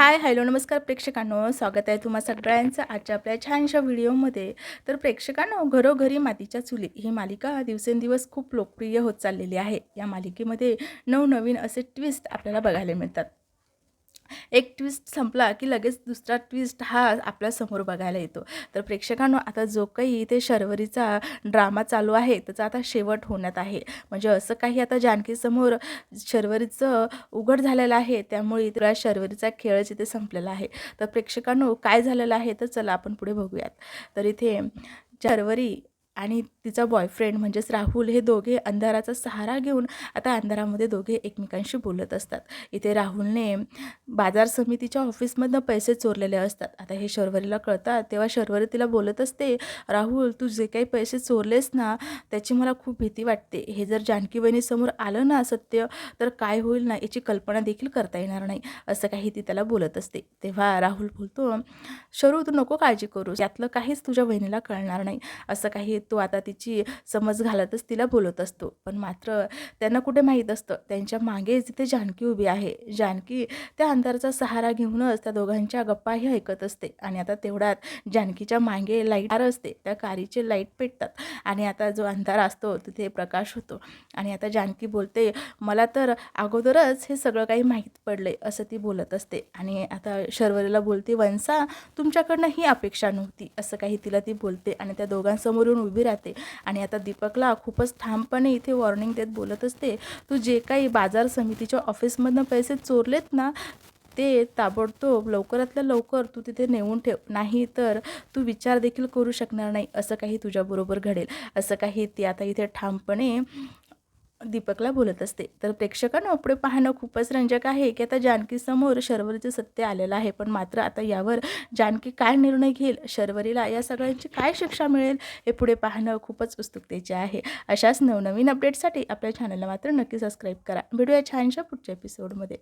हाय, hello, नमस्कार प्रेक्षकांनो. स्वागत आहे तुम्हा सगळ्यांचं आजच्या आपल्या छानशा व्हिडिओमध्ये. तर प्रेक्षकांनो, घरोघरी मातीच्या चुली ही मालिका दिवसेंदिवस खूप लोकप्रिय होत चाललेली आहे. या मालिकेमध्ये नवनवीन असे ट्विस्ट आपल्याला बघायला मिळतात. एक ट्विस्ट संपला की लगेच दुसरा ट्विस्ट हा आपल्यासमोर बघायला येतो. तर प्रेक्षकांनो, आता जो काही इथे शर्वरीचा ड्रामा चालू आहे त्याचा आता शेवट होण्यात आहे. म्हणजे असं काही आता जानकीसमोर शर्वरीचं उघड झालेलं आहे. त्यामुळे इथे शर्वरीचा खेळच इथे संपलेला आहे. तर प्रेक्षकांनो, काय झालेलं आहे तर चला आपण पुढे बघूयात. तर इथे शर्वरी आणि तिचा बॉयफ्रेंड म्हणजेच राहुल हे दोघे अंधाराचा सहारा घेऊन आता अंधारामध्ये दोघे एकमेकांशी बोलत असतात. इथे राहुलने बाजार समितीच्या ऑफिसमधनं पैसे चोरलेले असतात. आता हे शर्वरीला कळतात तेव्हा शर्वरी तिला बोलत असते, राहुल तू जे काही पैसे चोरलेस ना त्याची मला खूप भीती वाटते. हे जर जानकी वहिनीसमोर आलं ना सत्य तर काय होईल ना याची कल्पना देखील करता येणार नाही, असं काही ती त्याला बोलत असते. तेव्हा राहुल बोलतो, शरू तू नको काळजी करू, यातलं काहीच तुझ्या वहिनीला कळणार नाही, असं काही तो आता तिची समज घालतच तिला बोलत असतो. पण मात्र त्यांना कुठे माहीत असतं त्यांच्या मागे जिथे जानकी उभी आहे. जानकी त्या अंधाराचा सहारा घेऊनच त्या दोघांच्या गप्पाही ऐकत असते. आणि आता तेवढ्यात जानकीच्या मागे लाईट असते, त्या कारीचे लाईट पेटतात आणि आता जो अंधार असतो तिथे प्रकाश होतो. आणि आता जानकी बोलते, मला तर अगोदरच हे सगळं काही माहीत पडले, असं ती बोलत असते. आणि आता शर्वरीला बोलते, वंसा तुमच्याकडनं ही अपेक्षा नव्हती, असं काही तिला ती बोलते. आणि त्या दोघांसमोरून उभी राहते आणि आता दीपकला खूपच ठामपणे इथे वॉर्निंग देत बोलत असते, तू जे काही बाजार समितीच्या ऑफिसमधनं पैसे चोरलेत ना ते ताबडतोब लवकरातल्या लवकर तू तिथे नेऊन ठेव, नाही तर तू विचार देखील करू शकणार नाही, असं काही तुझ्याबरोबर घडेल, असं काही ती आता इथे ठामपणे दीपकला बोलत असते. तर प्रेक्षकांना पुढे पाहणं खूपच रंजक आहे की आता जानकीसमोर शर्वरीचे सत्य आलेलं आहे. पण मात्र आता यावर जानकी काय निर्णय घेईल, शर्वरीला या सगळ्यांची काय शिक्षा मिळेल, हे पुढे पाहणं खूपच उत्सुकतेचे आहे. अशाच नवनवीन अपडेट्ससाठी आपल्या चॅनलला मात्र नक्की सबस्क्राईब करा. भेटूया छानशा पुढच्या एपिसोडमध्ये.